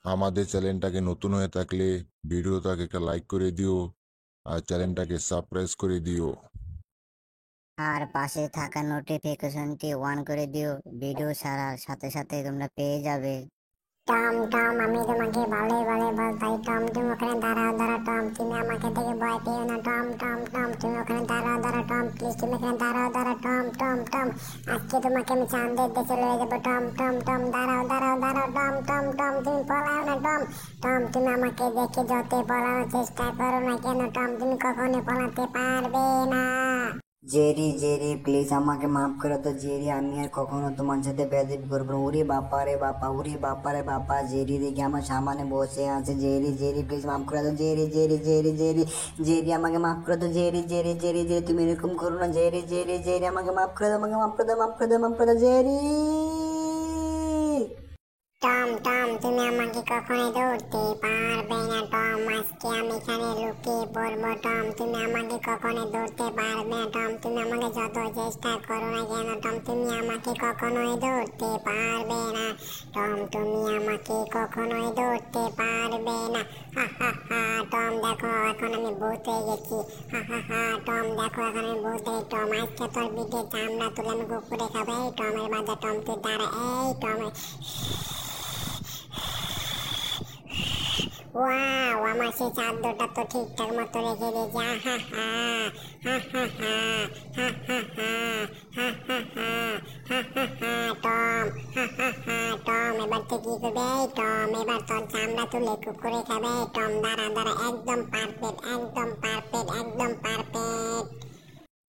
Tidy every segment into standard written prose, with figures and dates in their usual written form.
আমাদের চ্যানেলটাকে নতুন হয়ে থাকলে ভিডিওটাকে একটা লাইক করে দিও আর চ্যানেলটাকে সাবস্ক্রাইব করে দিও। আর পাশে থাকা নোটিফিকেশনটি অন করে দিও, ভিডিও ছাড়ার সাথে সাথে তোমরা পেয়ে যাবে। টম টম আমি তোমাকে ভালোই ভালোই বলতাই টম তুমি ওখানে দাঁড়াও দাঁড়াও টম তুমি আমাকে দেখে ভয় পেও না টম টম টম তুমি ওখানে দাঁড়াও দাঁড়াও টম প্লিজ তুমি এখানে দাঁড়াও দাঁড়াও টম টম টম আজকে তোমাকে আমি চাঁদের দেশে লয়ে যাবো টম টম টম দাঁড়াও দাঁড়াও দাঁড়াও টম টম টম তুমি পলাও না টম টম তুমি আমাকে দেখে যতই পলানোর চেষ্টা করো না কেন টম তুমি কখনো পলাতে পারবে না। জেরি জেরি প্লিজ আমাকে মাফ করে তো জেরি, আমি আর কখনো তোমার সাথে বেয়াদবি করবো না। ওরে বাপা রে বাপা, ওরে বাপা রে বাপা, জেরি দেখি আমার সামনে বসে আছে। জেরি জেরি প্লিজ মাফ করে দাও। Jerry Jerry Jerry Jerry Jerry আমাকে মাফ করে দাও। জেরি জেরি জেরি জেরি তুমি এরকম করো না। জেরি জেরি জেরি আমাকে মাফ করে দাও, আমাকে মাফ করে দাও, মাফ করে দাও, মাফ করে দাও জেরি। টম টম তুমি আমাকে কখনোই ধরতে পারবে না টম, আজকে আমি এখানে লুকিয়ে পড়বো টম, তুমি আমাকে কখনোই ধরতে পারবে না টম, তুমি আমাকে যত চেষ্টা করো না কেন টম তুমি আমাকে কখনোই ধরতে পারবে না টম, তুমি আমাকে কখনোই ধরতে পারবে না। হা হা হা টম দেখো এখন আমি ভূত হয়ে গেছি। হা হা হা টম দেখো এখন আমি ভূত হয়ে টম, আজকে তোর পিঠে চামড়া তুলে আমি কুকুরে খাবো। এই টমের বাজার টম তুই দাঁড়া। এই টম ওয়াও আমার সেই চাদরটা তো ঠিকঠাক মতো রেখে দিয়েছি। আহা হা হা হা হা হা হা হা হা হা হা হা হা হা টম হা হা হা টম এবার তুই কি করবে? এই টম এবার তোর চামড়া তুলে কুকুরে খাবে। এই টম দাঁড়া দাঁড়া একদম পারফেক্ট একদম পারফেক্ট একদম পারফেক্ট।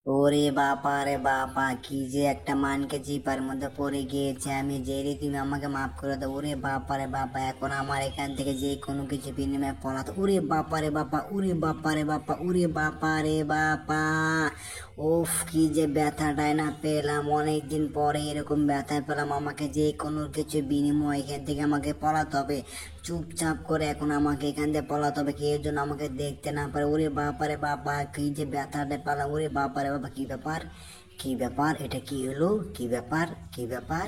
ওরে বাবা রে বাবা, কি যে একটা মানকে চিপার মধ্যে পড়ে গিয়েছে আমি। জেরি তুমি আমাকে মাফ করে দাও। ওরে বাবা রে বাবা, এখন আমার এখান থেকে যে কোনো কিছু বিনিময়ে পলাতে। ওরে বাবা রে বাবা, ওরে বাবা রে বাবা, ওরে বাবা রে বাবা, ওফ কি যে ব্যথাটাই না পেলাম, অনেকদিন পরে এরকম ব্যথা পেলাম। আমাকে যে কোনো কিছু বিনিময়ে এখান থেকে আমাকে পলাতে হবে। চুপচাপ করে এখন আমাকে এখান থেকে পলাতে হবে, কেউ যেন আমাকে দেখতে না পারে। ওরে বাপারে বাবা, কি যে ব্যথাটা পেলাম। ওরে বাপারে বাবা, কি ব্যাপার, কি ব্যাপার, এটা কি হলো, কি ব্যাপার, কি ব্যাপার।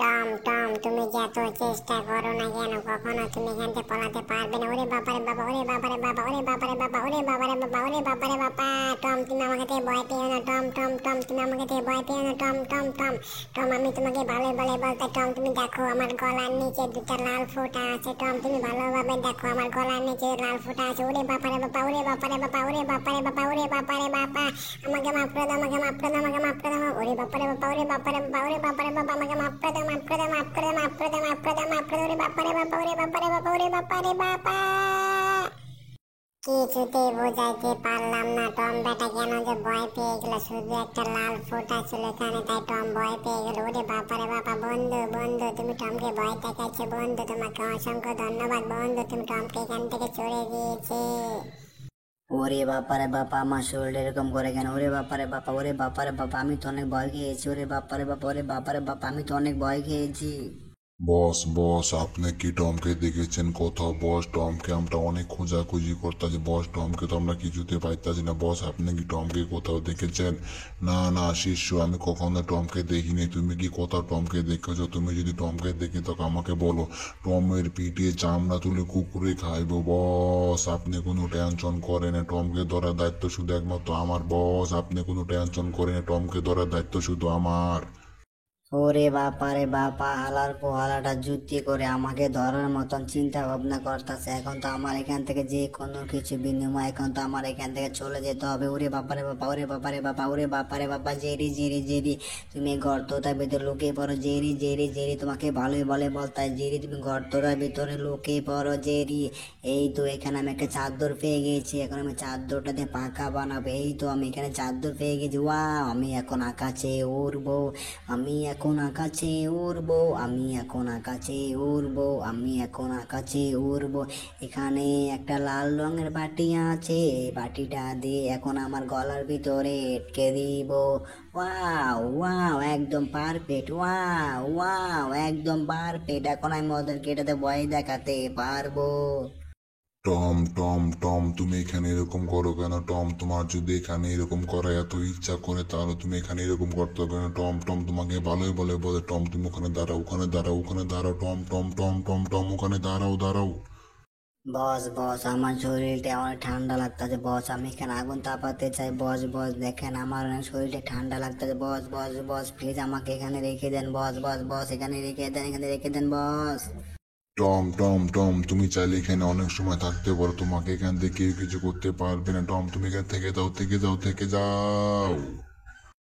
টম টম তুমি যত চেষ্টা করো না কেন কখনো তুমি এখান থেকে পলাতে পারবে না। ওরে বাবারে বাবা, ওরে বাবারে বাবা, ওরে বাবারে বাবা, ওরে বাবারে বাবা, ওরে বাবারে বাবা টম তুমি আমাকে থেকে ভয় পেও না টম টম টম তুমি আমাকে থেকে ভয় পেও না টম টম টম টম আমি তোমাকে ভালোই ভালোই বলতে টম, তুমি দেখো আমার গলার নিচে দুটা লাল ফোঁটা আছে টম, তুমি ভালোভাবে দেখো আমার গলার নিচে লাল ফোঁটা আছে। ওরে বাবারে বাবা, ওরে বাবারে বাবা, ওরে বাবারে বাবা, ওরে বাবারে বাবা আমাকে মাফ করে দাও, আমাকে মাফ করে দাও, আমাকে মাফ করে দাও। ওরে বাবারে বাবা, ওরে বাবারে বাবা, ওরে বাবারে বাবা আমাকে মাফ করে দাও, মাফ করে দাও, মাফ করে দাও, মাফ করে দাও, মাফ করে দাও, মাফ করে দাও। ওরে বাবারে বাবা, ওরে বাবারে বাবা, ওরে বাবারে বাবা কিছুতেই বোঝাইতে পারলাম না টম বেটা কেন যে ভয় পেয়ে গেল, শুধু একটা লাল ফোঁটা ছিল এখানে তাই টম ভয় পেয়ে গেল। ওরে বাবারে বাবা, বন্ধু বন্ধু তুমি টমকে ভয় দেখাচ্ছো বন্ধু, তোমাকে অসংখ্য ধন্যবাদ বন্ধু, তুমি টমকে এখান থেকে চড়ে দিয়েছে। ওরে বাপারে বাবা, আমার শরীরটা এরকম করে কেন? ওরে বাপারে বাবা, ওরে বাপারে বাবা, আমি তো অনেক ভয় খেয়েছি। ওরে বাপারে বাবা, ওরে বাপারে বাবা, আমি তো অনেক ভয় খেয়েছি। বস বস, আপনি কি টমকে দেখেছেন কোথাও? বস টমকে আমরা অনেক খোঁজাখুঁজি করতেছি, বস টমকে তো আমরা কিছুতে পাইতাছি না। বস আপনি কি টমকে কোথাও দেখেছেন? না না শিষ্য, আমি কখনো টমকে দেখিনি। তুমি কি কোথাও টমকে দেখেছো? তুমি যদি টমকে দেখি তখন আমাকে বলো, টমের পিঠে চামড়া তুলে কুকুরে খাইবো। বস আপনি কোনো টেনশন করেন না, টমকে ধরার দায়িত্ব শুধু একমাত্র আমার। বস আপনি কোনো টেনশন করেন না, টমকে ধরার দায়িত্ব শুধু আমার। ওরে বাপারে বাপা, হালার পোহালাটা যুক্তি করে আমাকে ধরার মতন চিন্তা ভাবনা করতেছে। এখন তো আমার এখান থেকে যে কোনো কিছু বিনিময়, এখন তো আমার এখান থেকে চলে যেতে হবে। ওরে বাপারে বাবা, ওরে বাপারে বাবা, ওরে বাপারে বাবা, জেরি জেরি জেরি তুমি গর্তটার ভিতরে লুকিয়ে পড়ো। জেরি জেরি জেরি তোমাকে ভালোই বলে বলতে জেরি, তুমি গর্তটার ভিতরে লুকিয়ে পড়ো জেরি। এই তো এখানে আমি একটা চাদর পেয়ে গেছি, এখন আমি চাদরটা দিয়ে পাখা বানাবো। এই তো আমি এখানে চাদর পেয়ে গেছি। আমি এখন আকাশে উড়বো, আমি এখন আকাশে উড়বো, আমি এখন আকাশে উড়বো, আমি এখন আকাশে উড়বো। এখানে একটা লাল রঙের বাটি আছে, এই বাটিটা দিয়ে এখন আমার গলার ভিতরে এটকে দিব। ওয়াও ওয়াও একদম পারফেক্ট, ওয়াও ওয়াও একদম পারফেক্ট। এখন আমি ওদেরকে এটাতে ভয় দেখাতে পারবো। টম টম টম তুমি এখানে এরকম করো কেন টম? তোমার যদি এখানে এরকম করা এত ইচ্ছা করে তাহলে তুমি এখানে এরকম করতে হবে না। টম টম তোমাকে ভালোই বলে বলে টম তুমি ওখানে দাঁড়াও, ওখানে দাঁড়াও, ওখানে দাঁড়াও, Tom Tom Tom Tom Tom ওখানে দাঁড়াও দাঁড়াও। বস বস আমার শরীরটা অনেক ঠান্ডা লাগতেছে বস, আমি এখানে আগুন তাপাতে চাই বস। বস দেখেন আমার অনেক শরীরটা ঠান্ডা লাগতেছে বস। বস বস প্লিজ আমাকে এখানে রেখে দেন বস। বস বস এখানে রেখে দেন, এখানে রেখে দেন বস। টম টম টম তুমি চাইলে এখানে অনেক সময় থাকতে পারো, তোমাকে এখান থেকে কেউ কিছু করতে পারবে না। টম তুমি এখান থেকে যাও, থেকে যাও, থেকে যাও।